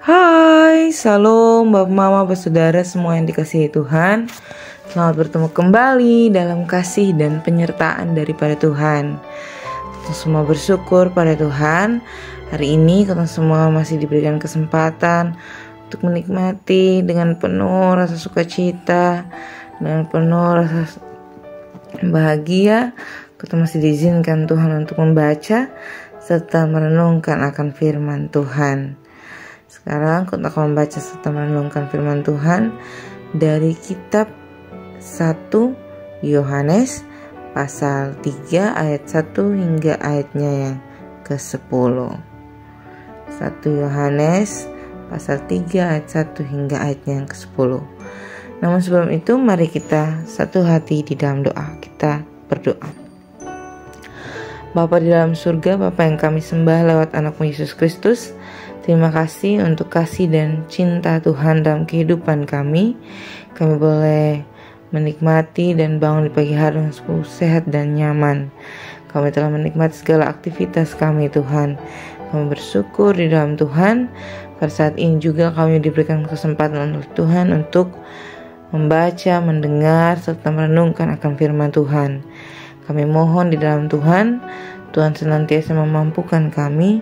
Hai, salam Bapak Mama, Saudara semua yang dikasihi Tuhan. Selamat bertemu kembali dalam kasih dan penyertaan daripada Tuhan. Kita semua bersyukur pada Tuhan. Hari ini kita semua masih diberikan kesempatan untuk menikmati dengan penuh rasa sukacita, dengan penuh rasa bahagia. Kita masih diizinkan Tuhan untuk membaca serta merenungkan akan firman Tuhan. Sekarang kita akan membaca serta merenungkan firman Tuhan dari kitab 1 Yohanes pasal 3 ayat 1 hingga ayatnya yang ke-10. 1 Yohanes pasal 3 ayat 1 hingga ayatnya yang ke-10. Namun sebelum itu mari kita satu hati di dalam doa. Kita berdoa. Bapa di dalam surga, Bapa yang kami sembah lewat anak-Mu Yesus Kristus, terima kasih untuk kasih dan cinta Tuhan dalam kehidupan kami. Kami boleh menikmati dan bangun di pagi hari dengan sehat dan nyaman. Kami telah menikmati segala aktivitas kami Tuhan. Kami bersyukur di dalam Tuhan. Pada saat ini juga kami diberikan kesempatan oleh Tuhan untuk membaca, mendengar, serta merenungkan akan firman Tuhan. Kami mohon di dalam Tuhan, Tuhan senantiasa memampukan kami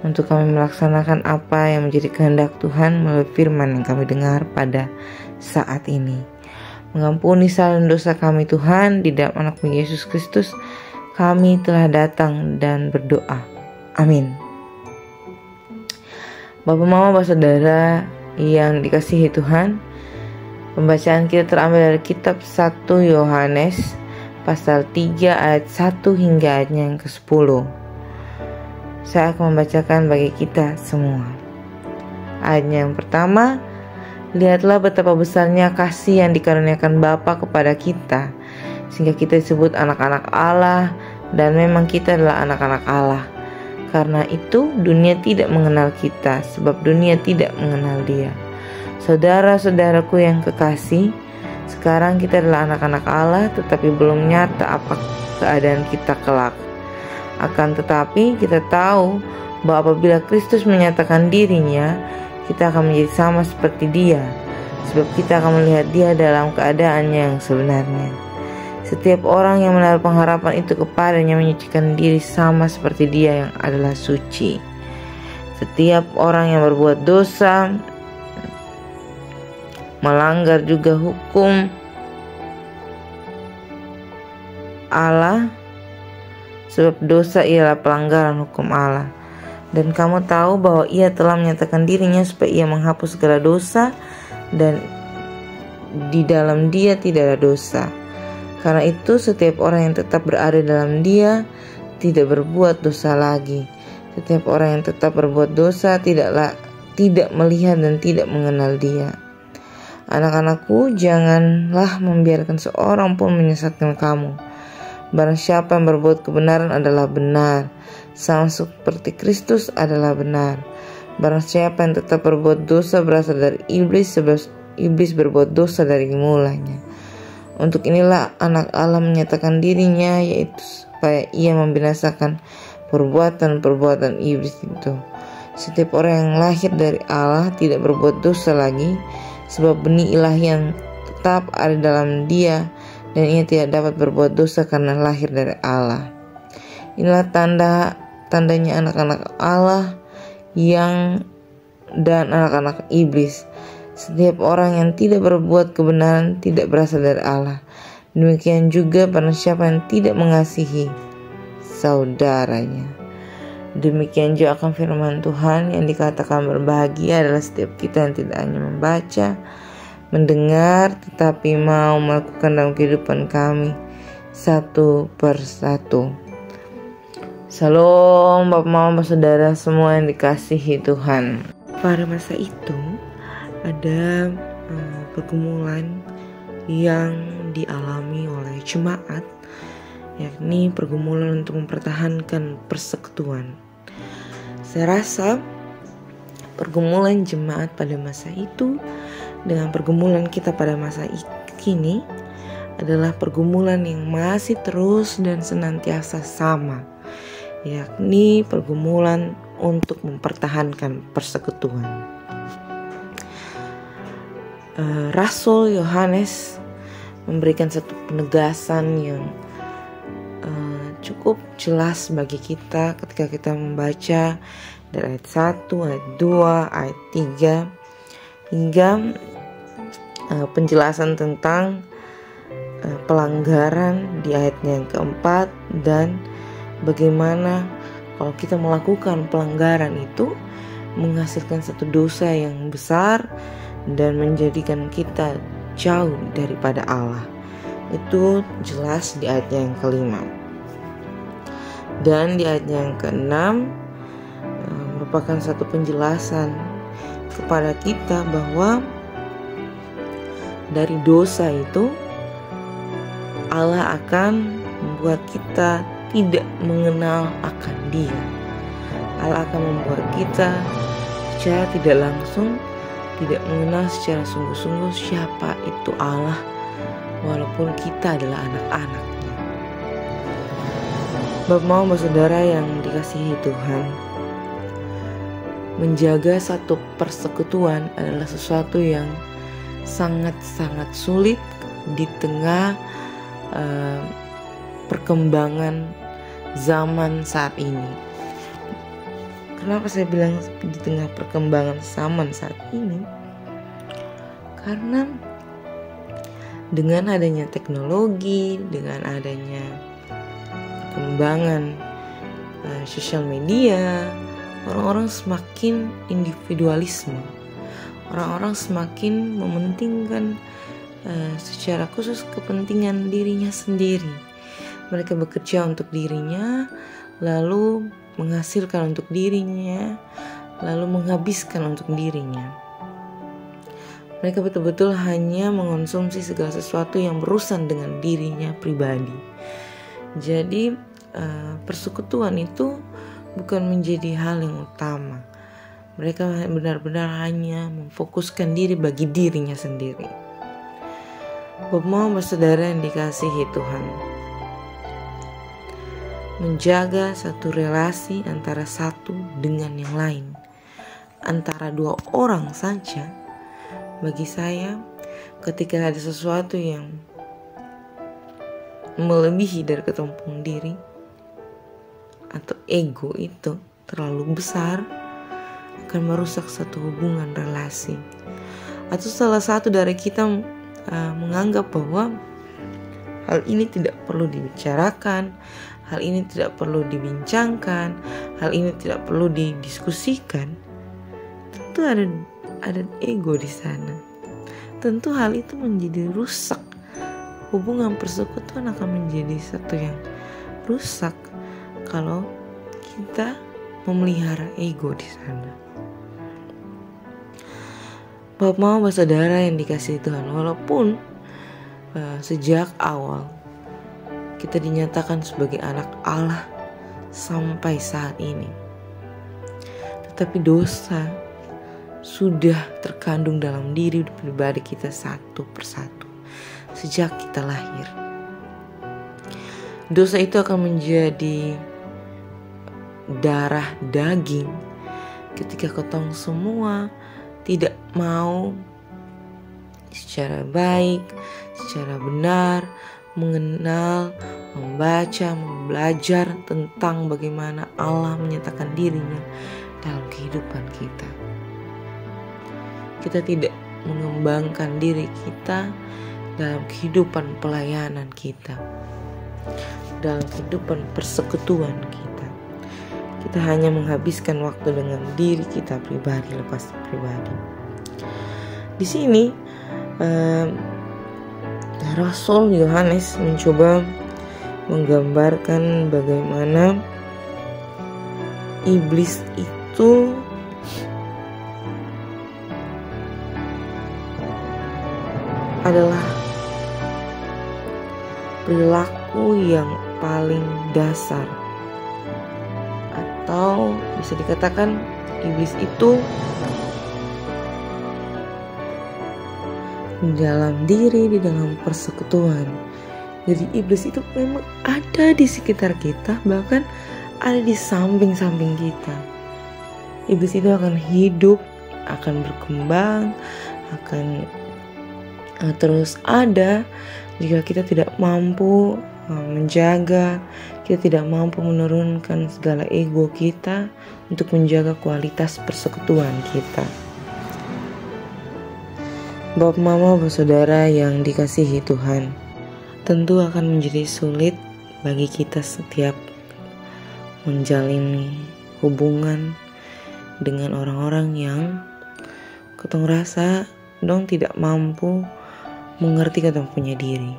untuk kami melaksanakan apa yang menjadi kehendak Tuhan melalui firman yang kami dengar pada saat ini. Mengampuni salah dan dosa kami Tuhan, di dalam anak-Mu Yesus Kristus kami telah datang dan berdoa. Amin. Bapak, Mama, Saudara yang dikasihi Tuhan, pembacaan kita terambil dari kitab 1 Yohanes pasal 3 ayat 1 hingga ayatnya yang ke-10. Saya akan membacakan bagi kita semua. Ayatnya yang pertama, lihatlah betapa besarnya kasih yang dikaruniakan Bapa kepada kita, sehingga kita disebut anak-anak Allah, dan memang kita adalah anak-anak Allah. Karena itu dunia tidak mengenal kita, sebab dunia tidak mengenal Dia. Saudara-saudaraku yang kekasih, sekarang kita adalah anak-anak Allah, tetapi belum nyata apa keadaan kita kelak. Akan tetapi kita tahu bahwa apabila Kristus menyatakan dirinya, kita akan menjadi sama seperti Dia, sebab kita akan melihat Dia dalam keadaannya yang sebenarnya. Setiap orang yang menaruh pengharapan itu kepadanya menyucikan diri sama seperti Dia yang adalah suci. Setiap orang yang berbuat dosa melanggar juga hukum Allah, sebab dosa ialah pelanggaran hukum Allah. Dan kamu tahu bahwa Ia telah menyatakan dirinya supaya Ia menghapus segala dosa, dan di dalam Dia tidak ada dosa. Karena itu setiap orang yang tetap berada dalam Dia tidak berbuat dosa lagi. Setiap orang yang tetap berbuat dosa tidak melihat dan tidak mengenal Dia. Anak-anakku, janganlah membiarkan seorang pun menyesatkan kamu. Barang siapa yang berbuat kebenaran adalah benar, sama seperti Kristus adalah benar. Barang siapa yang tetap berbuat dosa berasal dari iblis, sebab iblis berbuat dosa dari mulanya. Untuk inilah anak Allah menyatakan dirinya, yaitu supaya Ia membinasakan perbuatan-perbuatan iblis itu. Setiap orang yang lahir dari Allah tidak berbuat dosa lagi, sebab benih ilahi yang tetap ada dalam Dia, dan Ia tidak dapat berbuat dosa karena lahir dari Allah. Inilah tandanya anak-anak Allah dan anak-anak iblis. Setiap orang yang tidak berbuat kebenaran tidak berasal dari Allah. Demikian juga barang siapa yang tidak mengasihi saudaranya. Demikian juga akan firman Tuhan yang dikatakan berbahagia adalah setiap kita yang tidak hanya membaca, mendengar, tetapi mau melakukan dalam kehidupan kami satu persatu. Salam Bapak, Mama, Saudara semua yang dikasihi Tuhan. Pada masa itu ada pergumulan yang dialami oleh jemaat, yakni pergumulan untuk mempertahankan persekutuan. Saya rasa pergumulan jemaat pada masa itu dengan pergumulan kita pada masa kini adalah pergumulan yang masih terus dan senantiasa sama, yakni pergumulan untuk mempertahankan persekutuan. Rasul Yohanes memberikan satu penegasan yang cukup jelas bagi kita ketika kita membaca dari ayat 1, ayat 2, ayat 3 hingga penjelasan tentang pelanggaran di ayatnya yang keempat, dan bagaimana kalau kita melakukan pelanggaran itu menghasilkan satu dosa yang besar dan menjadikan kita jauh daripada Allah. Itu jelas di ayatnya yang kelima. Dan di ayatnya yang keenam merupakan satu penjelasan kepada kita bahwa dari dosa itu Allah akan membuat kita tidak mengenal akan Dia. Allah akan membuat kita secara tidak langsung tidak mengenal secara sungguh-sungguh siapa itu Allah, walaupun kita adalah anak-anaknya. Bapak saudara yang dikasihi Tuhan, menjaga satu persekutuan adalah sesuatu yang sangat-sangat sulit di tengah perkembangan zaman saat ini. Kenapa saya bilang di tengah perkembangan zaman saat ini? Karena dengan adanya teknologi, dengan adanya perkembangan sosial media, orang-orang semakin individualisme. Orang-orang semakin mementingkan secara khusus kepentingan dirinya sendiri. Mereka bekerja untuk dirinya, lalu menghasilkan untuk dirinya, lalu menghabiskan untuk dirinya. Mereka betul-betul hanya mengonsumsi segala sesuatu yang berurusan dengan dirinya pribadi. Jadi persekutuan itu bukan menjadi hal yang utama. Mereka benar-benar hanya memfokuskan diri bagi dirinya sendiri. Bapak saudara yang dikasihi Tuhan, menjaga satu relasi antara satu dengan yang lain, antara dua orang saja, bagi saya ketika ada sesuatu yang melebihi dari ketumpung diri atau ego itu terlalu besar, akan merusak satu hubungan relasi. Atau salah satu dari kita menganggap bahwa hal ini tidak perlu dibicarakan, hal ini tidak perlu dibincangkan, hal ini tidak perlu didiskusikan. Tentu ada ego di sana. Tentu hal itu menjadi rusak. Hubungan persekutuan akan menjadi satu yang rusak kalau kita memelihara ego di sana. Bapak saudara yang dikasihi Tuhan, walaupun sejak awal kita dinyatakan sebagai anak Allah sampai saat ini, tetapi dosa sudah terkandung dalam diri pribadi kita satu persatu sejak kita lahir. Dosa itu akan menjadi darah daging ketika ketong semua tidak mau secara baik, secara benar mengenal, membaca, belajar tentang bagaimana Allah menyatakan dirinya dalam kehidupan kita. Kita tidak mengembangkan diri kita dalam kehidupan pelayanan kita, dalam kehidupan persekutuan kita. Kita hanya menghabiskan waktu dengan diri kita pribadi lepas pribadi. Di sini Rasul Yohanes mencoba menggambarkan bagaimana iblis itu adalah perilaku yang paling dasar, atau bisa dikatakan iblis itu di dalam diri, di dalam persekutuan. Jadi iblis itu memang ada di sekitar kita, bahkan ada di samping-samping kita. Iblis itu akan hidup, akan berkembang, akan terus ada jika kita tidak mampu menjaga, kita tidak mampu menurunkan segala ego kita untuk menjaga kualitas persekutuan kita. Bapak, mama, bersaudara yang dikasihi Tuhan, tentu akan menjadi sulit bagi kita setiap menjalin hubungan dengan orang-orang yang ketong rasa dong tidak mampu mengerti ketong punya diri.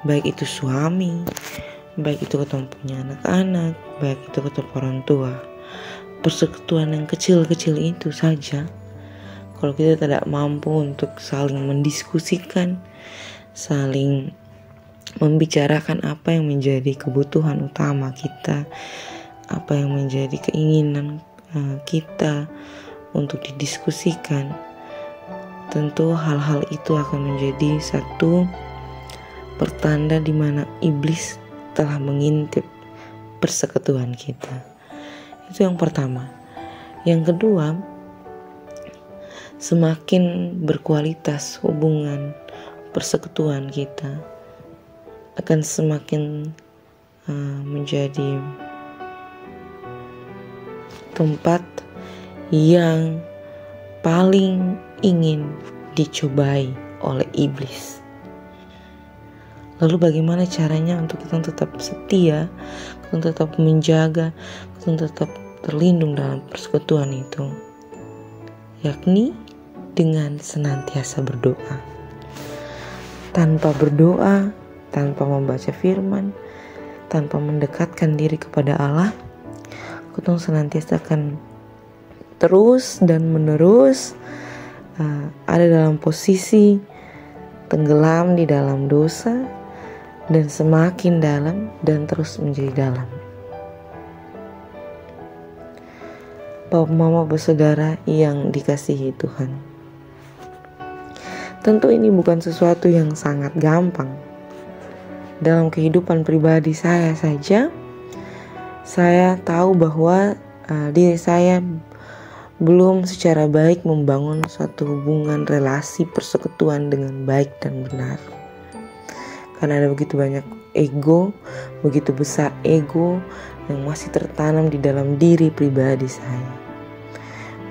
Baik itu suami, baik itu ketong punya anak-anak, baik itu ketong orang tua. Persekutuan yang kecil-kecil itu saja, kalau kita tidak mampu untuk saling mendiskusikan, saling membicarakan apa yang menjadi kebutuhan utama kita, apa yang menjadi keinginan kita untuk didiskusikan, tentu hal-hal itu akan menjadi satu pertanda di mana iblis telah mengintip persekutuan kita. Itu yang pertama. Yang kedua, semakin berkualitas hubungan persekutuan kita akan semakin menjadi tempat yang paling ingin dicobai oleh iblis. Lalu bagaimana caranya untuk kita tetap setia, kita tetap menjaga, kita tetap terlindung dalam persekutuan itu? Yakni dengan senantiasa berdoa. Tanpa berdoa, tanpa membaca firman, tanpa mendekatkan diri kepada Allah, kita senantiasa akan terus dan menerus ada dalam posisi tenggelam di dalam dosa dan semakin dalam dan terus menjadi dalam. Bapak, mama, bersaudara yang dikasihi Tuhan, tentu ini bukan sesuatu yang sangat gampang. Dalam kehidupan pribadi saya saja, saya tahu bahwa diri saya belum secara baik membangun suatu hubungan relasi persekutuan dengan baik dan benar. Karena ada begitu banyak ego, begitu besar ego yang masih tertanam di dalam diri pribadi saya.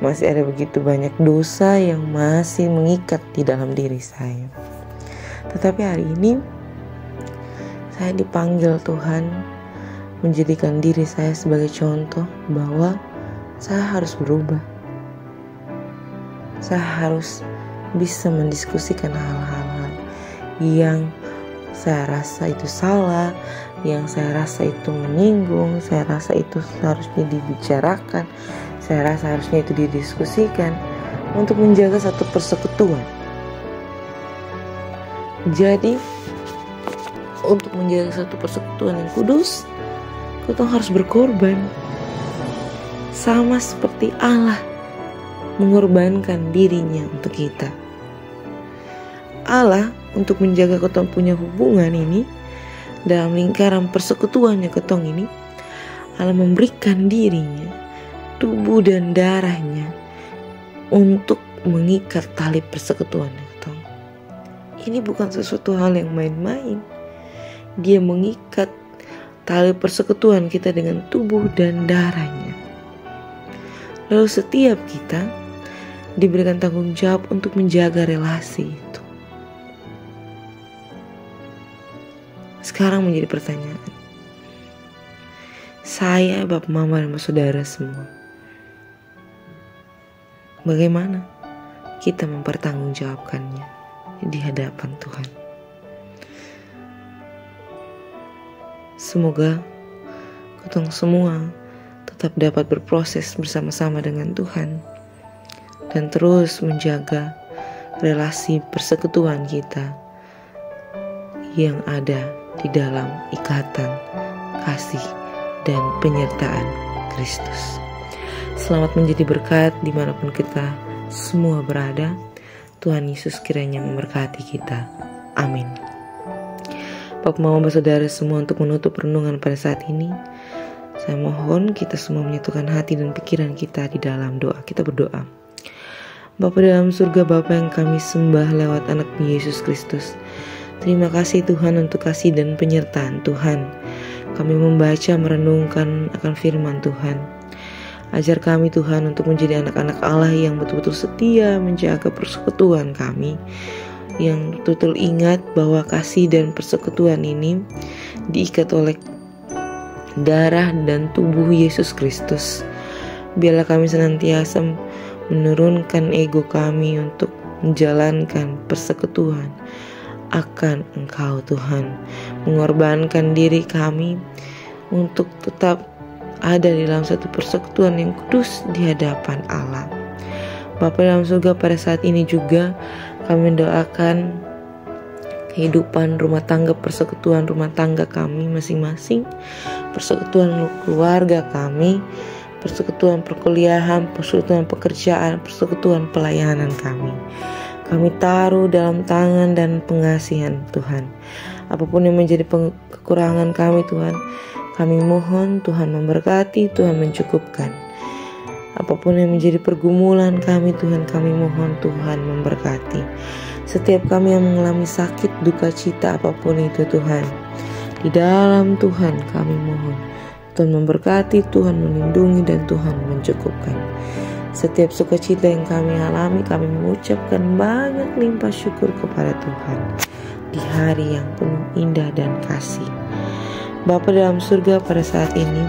Masih ada begitu banyak dosa yang masih mengikat di dalam diri saya. Tetapi hari ini saya dipanggil Tuhan menjadikan diri saya sebagai contoh bahwa saya harus berubah. Saya harus bisa mendiskusikan hal-hal yang saya rasa itu salah, yang saya rasa itu menyinggung, saya rasa itu seharusnya dibicarakan, saya rasa harusnya itu didiskusikan untuk menjaga satu persekutuan. Jadi untuk menjaga satu persekutuan yang kudus, kita harus berkorban. Sama seperti Allah mengorbankan dirinya untuk kita. Allah untuk menjaga ketong punya hubungan ini, dalam lingkaran persekutuannya ketong ini, Allah memberikan dirinya, tubuh dan darahnya untuk mengikat tali persekutuan ketong. Ini bukan sesuatu hal yang main-main. Dia mengikat tali persekutuan kita dengan tubuh dan darahnya. Lalu setiap kita diberikan tanggung jawab untuk menjaga relasi itu. Sekarang menjadi pertanyaan, saya, bapak, mama, dan saudara semua, bagaimana kita mempertanggungjawabkannya di hadapan Tuhan? Semoga kita semua tetap dapat berproses bersama-sama dengan Tuhan dan terus menjaga relasi persekutuan kita yang ada di dalam ikatan kasih dan penyertaan Kristus. Selamat menjadi berkat dimanapun kita semua berada. Tuhan Yesus kiranya memberkati kita. Amin. Bapak, mama, bersaudara semua, untuk menutup renungan pada saat ini, saya mohon kita semua menyatukan hati dan pikiran kita di dalam doa. Kita berdoa. Bapa dalam surga, Bapa yang kami sembah lewat anak-Mu Yesus Kristus. Terima kasih Tuhan untuk kasih dan penyertaan Tuhan. Kami membaca, merenungkan akan firman Tuhan. Ajar kami Tuhan untuk menjadi anak-anak Allah yang betul-betul setia menjaga persekutuan kami, yang betul-betul ingat bahwa kasih dan persekutuan ini diikat oleh darah dan tubuh Yesus Kristus. Biarlah kami senantiasa menurunkan ego kami untuk menjalankan persekutuan akan Engkau Tuhan, mengorbankan diri kami untuk tetap ada di dalam satu persekutuan yang kudus di hadapan Allah. Bapa dalam surga, pada saat ini juga kami mendoakan kehidupan rumah tangga, persekutuan rumah tangga kami masing-masing, persekutuan keluarga kami, persekutuan perkuliahan, persekutuan pekerjaan, persekutuan pelayanan kami. Kami taruh dalam tangan dan pengasihan Tuhan. Apapun yang menjadi kekurangan kami Tuhan, kami mohon Tuhan memberkati, Tuhan mencukupkan. Apapun yang menjadi pergumulan kami Tuhan, kami mohon Tuhan memberkati. Setiap kami yang mengalami sakit, duka cita, apapun itu Tuhan, di dalam Tuhan kami mohon Tuhan memberkati, Tuhan melindungi, dan Tuhan mencukupkan. Setiap sukacita yang kami alami, kami mengucapkan banyak limpah syukur kepada Tuhan di hari yang penuh indah dan kasih. Bapa dalam surga, pada saat ini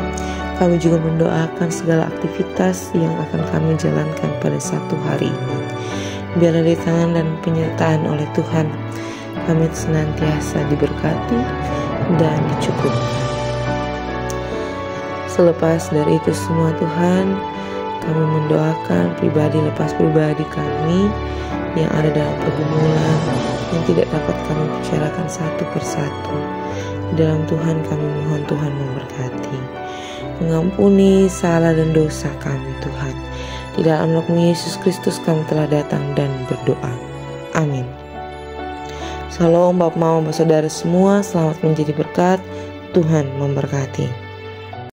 kami juga mendoakan segala aktivitas yang akan kami jalankan pada satu hari ini. Biarlah di tangan dan penyertaan oleh Tuhan kami senantiasa diberkati dan dicukupkan. Selepas dari itu semua Tuhan, kami mendoakan pribadi lepas pribadi kami yang ada dalam pergumulan yang tidak dapat kami bicarakan satu persatu. Di dalam Tuhan kami mohon Tuhan memberkati, mengampuni salah dan dosa kami Tuhan. Di dalam nama Yesus Kristus kami telah datang dan berdoa. Amin. Shalom Bapak, Mama, Saudara semua, selamat menjadi berkat. Tuhan memberkati.